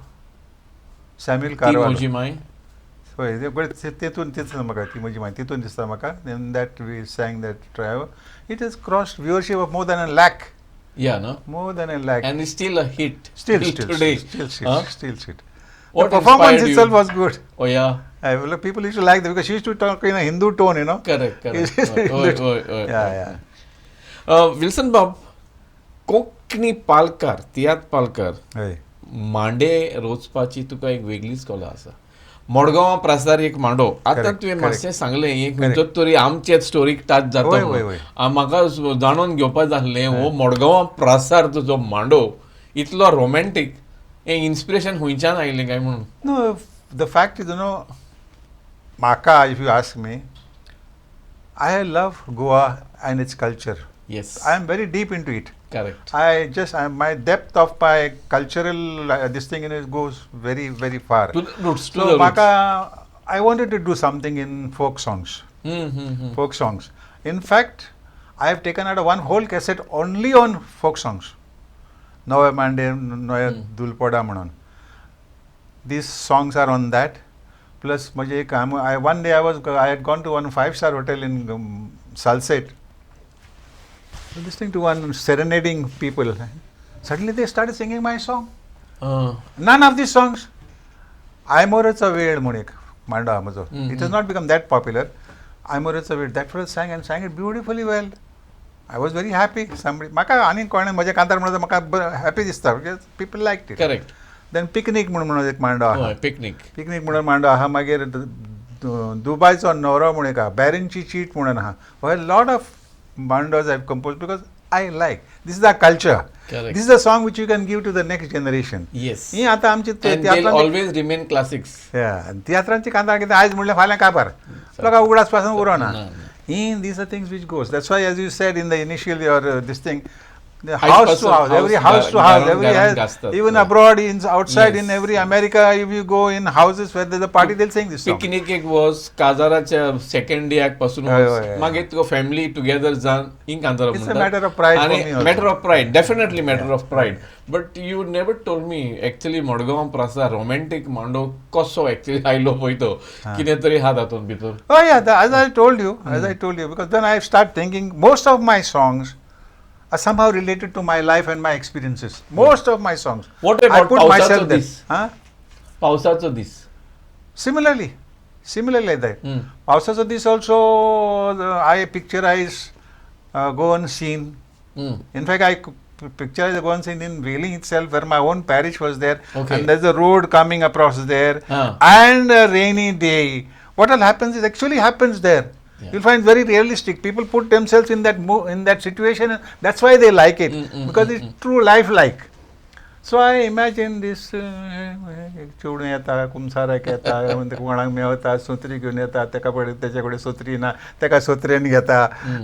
Samuel Carvalho.
ती म्हजी माय.
तेतून म्हाका ती म्हजी माय तितून दिसता म्हाका. Then that we sang that trio. It has crossed viewership of more than 1 lakh.
Yeah, no?
More than 1 lakh.
And it's still a hit.
Still
today.
Still shit.
What
the performance itself was good.
Oh yeah.
People used to like that because she used to talk in a Hindu tone,
Correct.
Yeah.
Wilson Bob, Konkani Palkar, तियात Palkar, Mande रोचपाची तुका एक वेगळीच कला आसा. मडगांव प्रसार एक मांडो. आतां तुवें मातशें सांगलें एक खंयचो तरी आमचेच स्टोरीक टच जाता. म्हाका जाणून घेवपाक जाय आसलें हो मडगांव प्रसार तुजो मांडो इतलो रोमॅन्टीक हें इन्स्पिरेशन खंयच्यान आयलें काय म्हणून?
No, the fact is, Maka, if you ask me, I love Goa and its culture.
Yes.
I am very deep into it.
Correct.
My depth of my cultural this thing goes very, very far.
To the roots.
So, Maka, I wanted to do something in folk songs. Folk songs. In fact, I have taken out one whole cassette only on folk songs. Noya Mande, Noya Dulpoda Manon. These songs are on that. Plus, one day I had gone to one 5-star hotel in Salsette. Listening to one serenading people. Suddenly they started singing my song. None of these songs. Aimoretsa Ved Munik, Manda Amazo. It has not become that popular. Aimoretsa Ved, that fellow sang and sang it beautifully well. I was very happy. Somebody, happy this stuff because people liked it.
Correct.
Then picnic म्हणून एक मांडो आहा.
Picnic
म्हणून मांडो आहा. मागीर दुबयचो न्हवरो म्हणून एक आहा. बॅरिनची चीट म्हणून आहा. A lot of mandos I have composed because I like. This is our culture.
Correct.
This is a song which you can give to the next generation.
Yes.
ही आता आमची
and they'll always remain classics.
Yeah. तियात्रांची कांतार कितें आयज म्हणलें फाल्यां काबार. लोकांक उगडास पासून उरोना. These are things which goes. That's why, as you said in the initial this thing, the house to house, every house to house, every house, even abroad, outside in every America, if you go in houses where there's a party, they'll sing this song.
Picnic was Kazaraच्या second day पासून मागीर तुका family together जान in कांतार
It's a matter of pride for me also.
Matter of pride, definitely matter of pride. But you never told me actually Madgaon प्रसार romantic मांडो कसो actually आयलो पळयतो कितें तरी हा तातूंत भितर.
Oh yeah, as I told you, because then I start thinking most of my songs are somehow related to my life and my experiences. Most of my songs.
What about
I put myself there.
Pausacho this?
Similarly like that. Pausacho this also I picturize Goan scene. In fact, I picturize the Goan scene in Wheeling itself, where my own parish was there, and there's a road coming across there, and a rainy day. What all happens actually happens there. Yeah. You'll find very realistic. People put themselves in that situation. That's why they like it because it's true life-like. So I imagine these चेडूं येता कुमसाराक येता कोणाक मेवता सोत्री घेवन येता तेका तेचे कडेन सोत्री ना तेका सोत्रेन घेता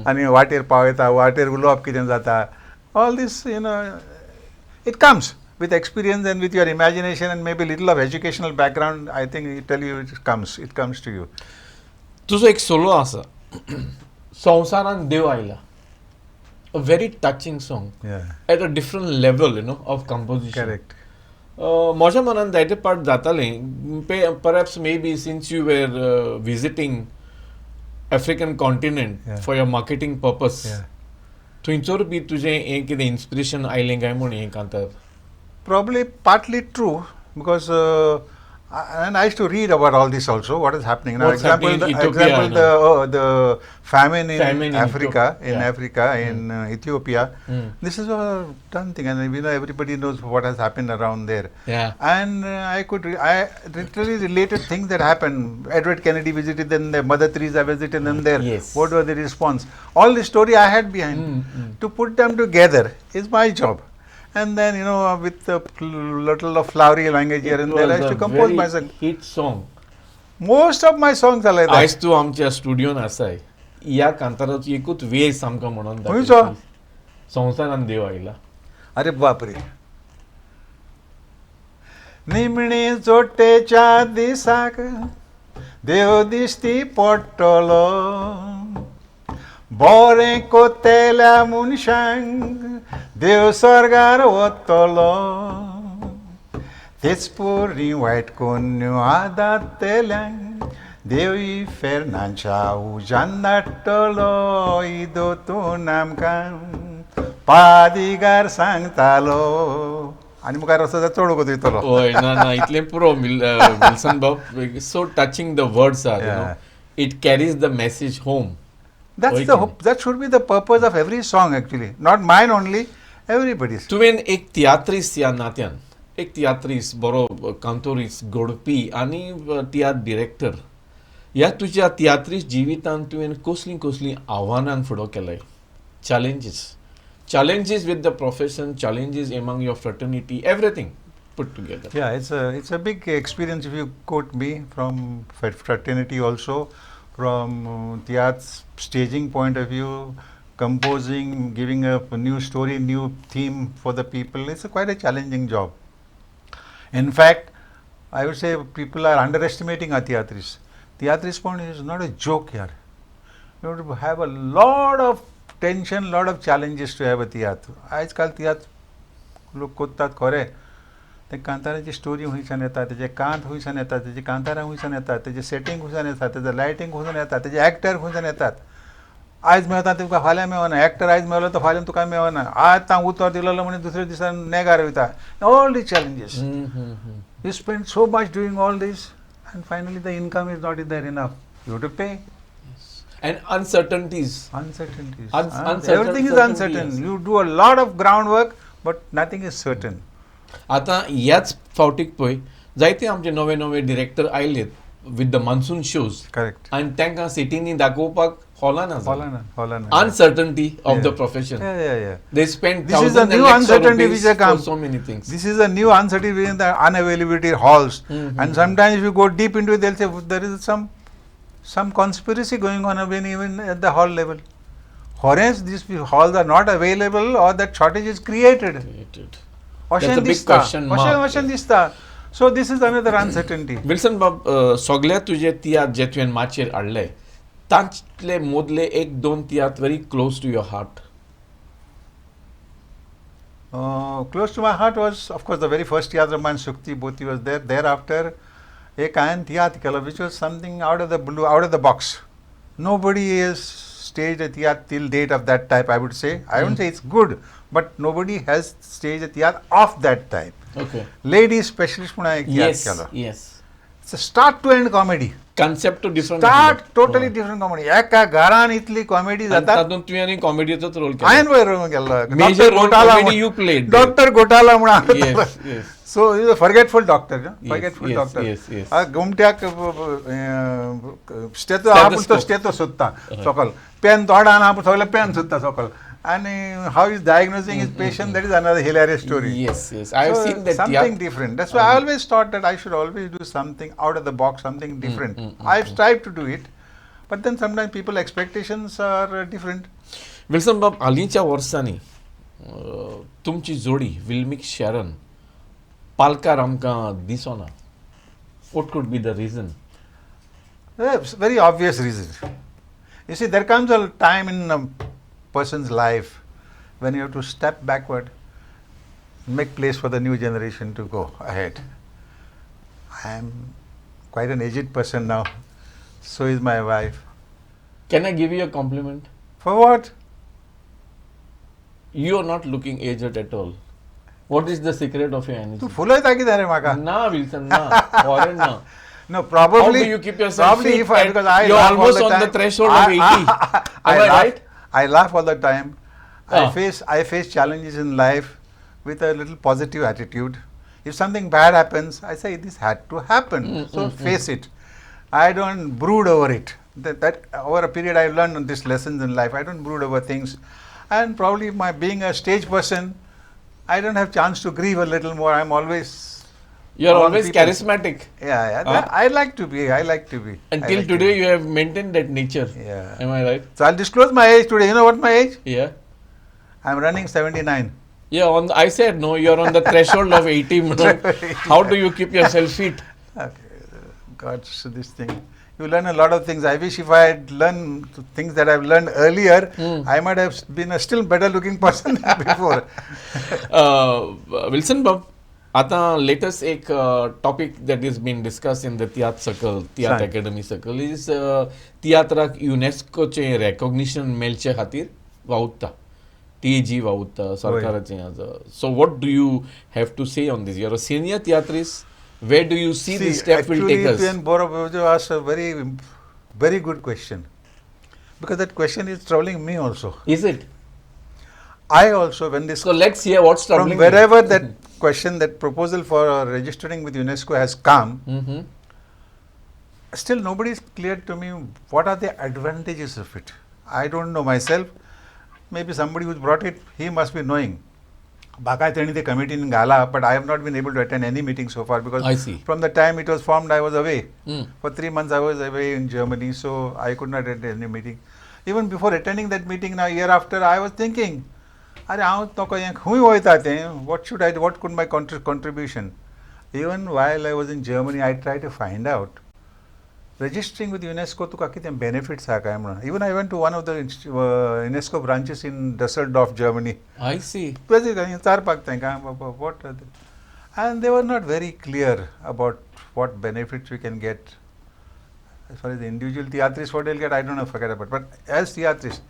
आनी वाटेर पावयता वाटेर उलोवप कितें जाता all this it comes with experience and with your imagination and maybe little of educational background. I think it tell you it comes to you.
तुझो एक सोलो आसा संवसारान देव आयला, a very touching song at a different level of composition.
Correct.
म्हज्या मनान जायते part जातालें, perhaps maybe since you were visiting African continent for your marketing purpose, थंयसर B तुजें हें कितें inspiration आयलें काय म्हूण हें कांतार?
Probably partly true, because and I used to read about all this also, what is happening. Now, example, the famine in Africa, in Ethiopia. This is a done thing, and we know everybody knows what has happened around there.
Yeah.
And I literally related things that happened. Edward Kennedy visited them there, Mother Teresa visited them there.
Yes.
What was the response? All the story I had behind. To put them together is my job. And then, with a little of flowery language here and there, I used to compose myself.
Hit song.
Most of my songs are like that.
आयज तूं आमच्या स्टुडियोन आसाय, ह्या कांताराचो एकूच veg सामको म्हणून संवसारान देव आयला.
अरे बापरे. निमणे जोटेच्या दिसाक देव दिश्टी पडटलो, बरें कोतेल्या मनशांक देव स्वर्गार वतलो, तेच पोरी वायट कोन्यो आदातेल्यांक देव फेरनांच्या उजान धाडटलो, इदोतून आमकां पादिगार सांगतालो. आनी मुखार वचत चड वगत वयतलो.
हय, ना इतलें पुरो विल्सन बाब. So touching the words are, it carries the message home.
That's the hope. That should be the purpose of every song, actually. Not mine only, everybody's.
तुवें एक तियात्रीस ह्या नात्यान, एक तियात्रीस, बरो कांतोरीस, घडपी आनी तियात्र डिरेक्टर, ह्या तुज्या तियात्रीस जिवितांत तुवें कसलीं आव्हानांक फुडो केलाय? Challenges with the profession, challenges among your fraternity, everything put together.
Yeah, it's a big experience if you quote me from fraternity also, from theater's staging point of view, composing, giving a new story, new theme for the people. It's quite a challenging job. In fact, I would say people are underestimating a theatrist. Theatrist point is not a joke here. You have to have a lot of tension, lot of challenges to have a theatre. आजकाल theatre लोक कोत्तात खरे, ते कांताराची story हुंयसान येता, तेजे कांत हुंयसान येतात, तेजी कांतारां हुंयसान येतात, तेजे सेटिंग हुंयसान येतात, तेजे लायटिंग हुंयसान येतात, तेजे एक्टर हुंयसान येतात. आयज मेळता तुका फाल्यां मेळना, एक्टर आयज मेळलो तो फाल्यां तुका मेळना, आज तां उतर दिलेलो म्हणजे दुसऱ्या दिसा नेगार वयता. All the challenges. You spend so much doing all this, and finally the income is not there enough. You have to pay.
And uncertainties.
Everything is uncertain.
Yes.
You do a lot of groundwork, but nothing is certain.
आता ह्याच फावटीक पळय जायते आमचे नवे नवे director आयलेत with the monsoon shows.
Correct.
आनी तांकां सिटींनी दाखोवपाक हॉलाना. Uncertainty of the profession.
Yeah.
They spend
this is a new uncertainty which has come.
For so many things.
This is a new uncertainty in the unavailability halls. And sometimes if you go deep into it, they'll say there is some conspiracy going on even at the hall level. Or else these halls are not available or that shortage is created.
That's a big question mark.
So this is another uncertainty.
Wilson Bob, सगळ्या तुजे तियात्र जे तुवें माचयेर हाडले तांतले मोदले एक दोन tiatr very close to your heart.
Close to my heart was, of course, the very first theatre of mine, Shukti Bhoti, was there. Thereafter, a Kayan theatre, which was something out of the blue, out of the box. Nobody has staged a theatre till date of that type, I would say. I wouldn't say it's good, but nobody has staged a theatre of that type.
Okay.
Ladies specialist म्हणून एक theatre.
Yes.
It's a start to end comedy.
Concept to different.
Start totally different comedy. एका घरान इतली comedy जाता.
तातूंत तुवें कॉमेडीचोच role केला.
हांवें role केला.
Major role comedy you played.
Dr. Gotala म्हणून.
Yes.
So he was a forgetful doctor. Forgetful doctor.
Yes.
गुमट्याक स्टेतो आपूण तो स्टेतो सोदता सकल. पेन तोडान आपूण सगळे पेन सोदता सकल. and how he's diagnosing his patient, that is another hilarious story.
Yes, yes. I have seen that.
Something different. That's why I always thought that I should always do something out of the box, something different. I've strived to do it, but then sometimes people's expectations are different.
Wilson बाब, हालींच्या वर्सांनी तुमची जोडी विल्मिक शॅरन पालकार आमकां दिसना. What could be the reason?
Very obvious reason. You see, there comes a time in a person's life when you have to step backward, make place for the new generation to go ahead. I am quite an aged person now. So is my wife.
Can I give you a compliment?
For what?
You are not looking aged at all. What is the secret of your energy?
तू फुलं टाकी रे म्हाका.
ना Wilson, ना. Foreign ना.
No, probably.
How do you keep yourself
probably
fit?
If I, because I
you're
laugh
almost
all the
on the
time.
threshold of 80. Am I right?
I laugh all the time.
Ah.
I face challenges in life with a little positive attitude. If something bad happens, I say this had to happen. So face it. I don't brood over it. That over a period I learned these lessons in life. I don't brood over things. And probably my being a stage person, I don't have chance to grieve a little more. I'm always.
You're always charismatic.
Yeah. I like to be.
Until today, you have maintained that nature.
Yeah.
Am I right?
So I'll disclose my age today. You know what my age?
Yeah.
I'm running 79.
Yeah. I said no. You're on the threshold of 80. How do you keep yourself fit?
Okay. God's this thing. You learn a lot of things. I wish if I had learned things that I've learned earlier, I might have been a still better looking person than before.
Wilson Bob, आता latest एक topic that is being discussed in the Tiat circle, Tiat Academy circle is तियात्राक युनेस्कोचे recognition मेलचे खातीर वावुरता. TG वावुरता सरकाराचे. So what do you have to say on this? You're a senior theatrist. Where do you see this step will take us?
Actually, Borobujo asked a very, very good question. Because that question is troubling me also.
Is it?
I also, when this...
So let's hear what's troubling
from wherever that question, that proposal for registering with UNESCO has come, still nobody is clear to me what are the advantages of it. I don't know myself. Maybe somebody who's brought it, he must be knowing. Baka the committee in Gala, but I have not been able to attend any meeting so far because from the time it was formed, I was away. For 3 months, I was away in Germany, so I could not attend any meeting. Even before attending that meeting, now year after, I was thinking, what should I do? What could my contribution? Even while I was in Germany, I tried to find out. Registering with UNESCO to kakite benefits even I went to one of the UNESCO branches in Düsseldorf, Germany.
I see.
What are they? And they were not very clear about what benefits we can get. As far as the individual theatrists, what they'll get, I don't know, forget about. But as theatrists,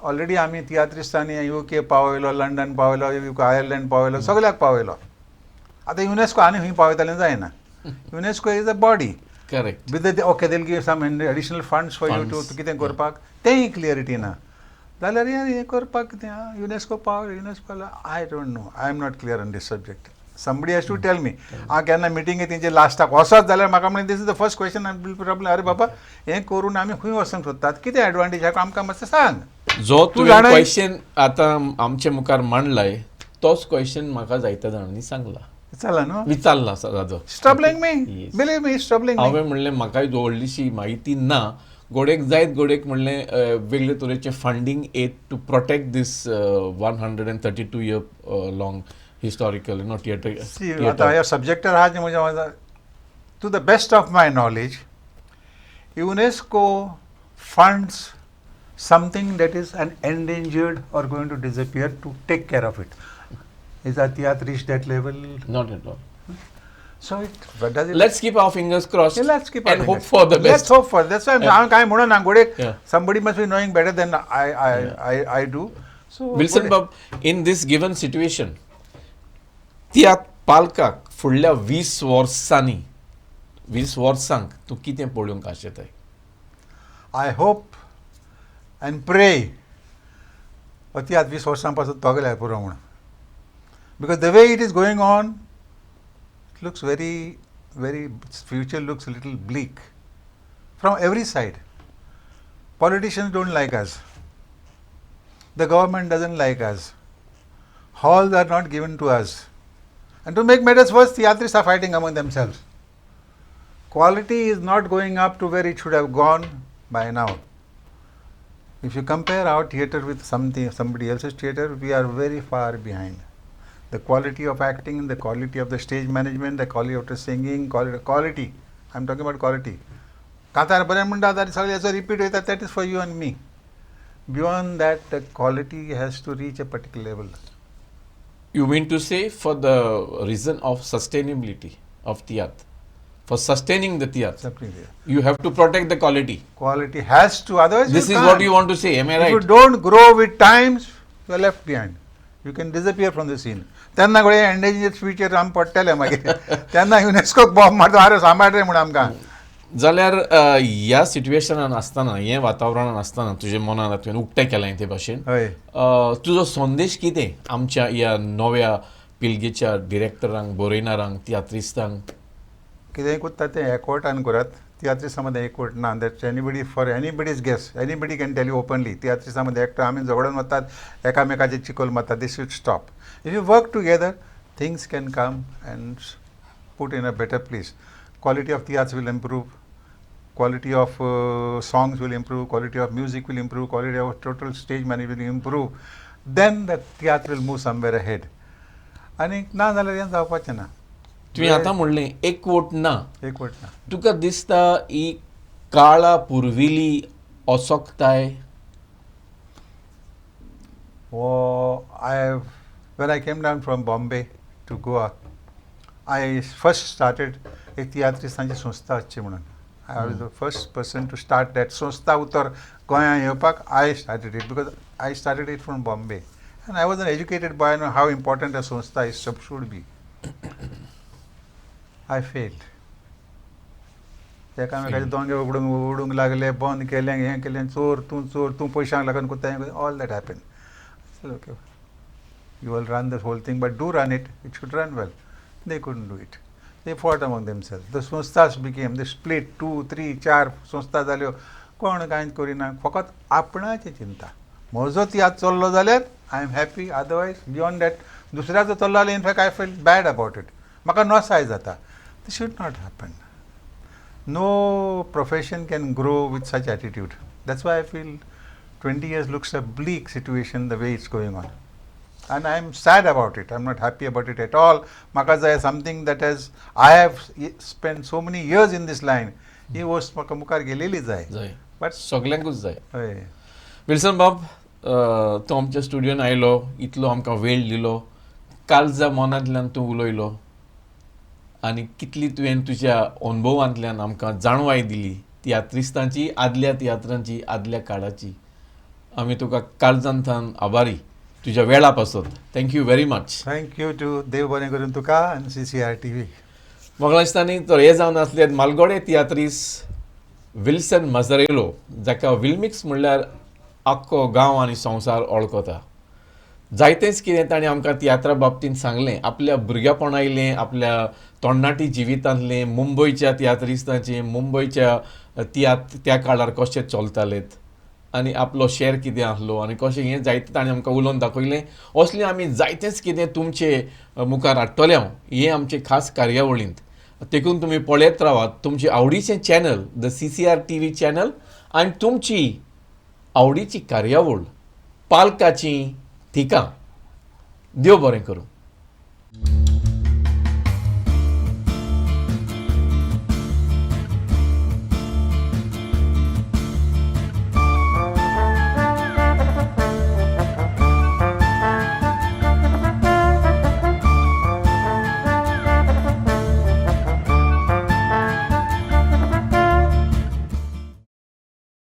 already I mean theatristani UK पावलो, London पावलो, Ireland पावलो, सगळ्याक पावलो. आता UNESCO आनी हुई पावयतालें जायना. UNESCO is a body.
Correct.
With the, okay, they'll give some additional funds for you to kiten korpak. They clarity na. Dalariya korpak UNESCO power, UNESCO. I don't know. I am not clear on this subject. Somebody has to tell me. Can I meeting it in the last talk? This is the first question I will probably Are Baba, ये corona में हुई वस्तु होतात किती advantage आहे काम काम मस्त सांग.
जो तुझा question आता आमचे मुखार मांडलाय तोच question म्हाका जायत्या जाणांनी सांगला. विचारला सर
स्ट्रबलिंग मी बिलीव मी स्ट्रबलिंग
हांवें म्हणलें म्हाका व्हडलीशी म्हायती ना गोडेक जायत गोडेक म्हणलें वेगळे तरेचे funding aid to protect this 132 year long historical theatre.
आता ह्या सब्जेक्टार आहा जे म्हज्या to the best of my knowledge UNESCO funds something that is an endangered or going to disappear to take care of it. Is our theatre reached that level?
Not at all.
So
let's keep our fingers crossed.
Yeah, let's keep our
hope for the best.
Let's hope for. That's why somebody must be knowing better than I do. So
Wilson Bob, in this given situation, त्या पालकाक फुडल्या 20 वर्सांनी 20 वर्सांक तूं कितें पळोवंक आशेताय?
I hope and pray अती 20 वर्सां पासून तोगल्यार पुरो म्हणून. Because the way it is going on, it looks very, future looks a little bleak from every side. Politicians don't like us. The government doesn't like us. Halls are not given to us. And to make matters worse, theatrists are fighting among themselves. Quality is not going up to where it should have gone by now. If you compare our theatre with somebody else's theatre, we are very far behind. The quality of acting, the quality of the stage management, the quality of the singing, quality. I'm talking about quality. Katar बरें म्हणटा जाल्यार सगळें याचो repeat वयता, that is for you and me. Beyond that, the quality has to reach a particular level.
You mean to say for the reason of sustainability of theatre, for sustaining the theatre, you have to protect the quality.
Quality has to, otherwise
this is what you want to say, am I right?
If you don't grow with times, you are left behind. You can disappear from the scene. तेन्ना कडेन endangered स्पीचेर आमी पडटले मागीर तेन्ना युनेस्कोक bomb मारता अरे सांबाळ रे म्हणून आमकां.
जाल्यार ह्या सिट्युएशनान आसतना, हे वातावरणान आसतना तुजे मनान तुवें उक्तें केलें ते भाशेन तुजो संदेश कितें आमच्या ह्या नव्या पिळगेच्या डिरेक्टरांक, बरयणारांक, तियात्रिस्तांक?
कितेंय कोत्ता तें एकवटान करात. तियात्रिस्तां मदें एकवट ना. That's anybody for anybody's guess. Anybody can tell you openly. तियात्रिस्तां मदें एकटो आमी झगडून वतात, एकामेकाचेर चिकोल मारतात. These should stop. If you work together, things can come and put in a better place. Quality of theatres will improve, quality of songs will improve, quality of music will improve, quality of total stage management will improve. Then the theatre will move somewhere ahead. आनी ना जाल्यार हें जावपाचें ना.
तुवें आतां म्हणलें एकवट ना.
एकवट ना.
तुका दिसता ही काळा पुर्विली असोक्ताय?
When I came down from Bombay to Goa, I first started a तियात्रिस्तांची संस्था आसची म्हणून. I was the first person to start that संस्था उतर गोंयांत येवपाक. I started it because I started it from Bombay. And I was an educated boy, I know how important a संस्था should be. I failed. एकामेकाचे दोंगे उडूंक लागले, बंद केलें, हें केलें, चोर तूं पयशांक लागून कोत्ताय, all that happened. I said, okay, you will run this whole thing, but do run it. It should run well. They couldn't do it. They fought among themselves. The संस्थाs became, they split 2, 3, 4 संस्था जाल्यो. कोण कांयच करिना, फकत आपणाची चिंता. म्हजो तियात्र चल्लो जाल्यार I am happy. Otherwise beyond that दुसऱ्याचो चल्लो जाल्यार in fact I feel bad about it. म्हाका नॉसाय जाता. This should not happen. No profession can grow with such attitude. That's why I feel 20 years looks a bleak situation the way it's going on. And I'm sad about it. I'm not happy about it at all. Maka jay something that I have spent so many years in this line. He was maka mukar geleli jay.
But सगळ्यांकूच जाय. Wilson बाब, तूं आमच्या स्टुडियोन आयलो, इतलो आमकां वेळ दिलो, काळजा मनांतल्यान तूं उलयलो आनी कितली तुवें तुज्या अनुभवांतल्यान आमकां जाणवाय दिली तियात्रिस्तांची, आदल्या तियात्रांची, आदल्या काळाची. आमी तुका काळजांतल्यान आभारी तुज्या वेळा पासत. Thank you very much.
Thank you to देव बरें करून तुका आनी CCR TV.
म्हाका दिसतानी तर हे जावन आसले मालगोडे तियात्रीस विल्सन मजारेलो, जाका विल्मिक्स म्हणल्यार आख्खो गांव आनी संवसार वळखता. जायतेंच कितें ताणें आमकां तियात्रा बाबतींत सांगलें. आपल्या भुरगेपणायलें, आपल्या तरणाटी जिवितांतलें, मुंबयच्या तियात्रिस्तांचें, मुंबयच्या त्या काळार कशें चलतालेत आनी आपलो शेर कितें आसलो आनी कशें हें जायतें ताणें आमकां उलोवन दाखयलें. असलें आमी जायतेंच कितें तुमचे मुखार हाडटले हांव हे आमचे खास कार्यावळींत. देखून तुमी पळयत रावात तुमचें आवडीचें channel the CCR TV channel आनी तुमची आवडीची कार्यावळ पालकाची थिकाम. देव बरें करूं.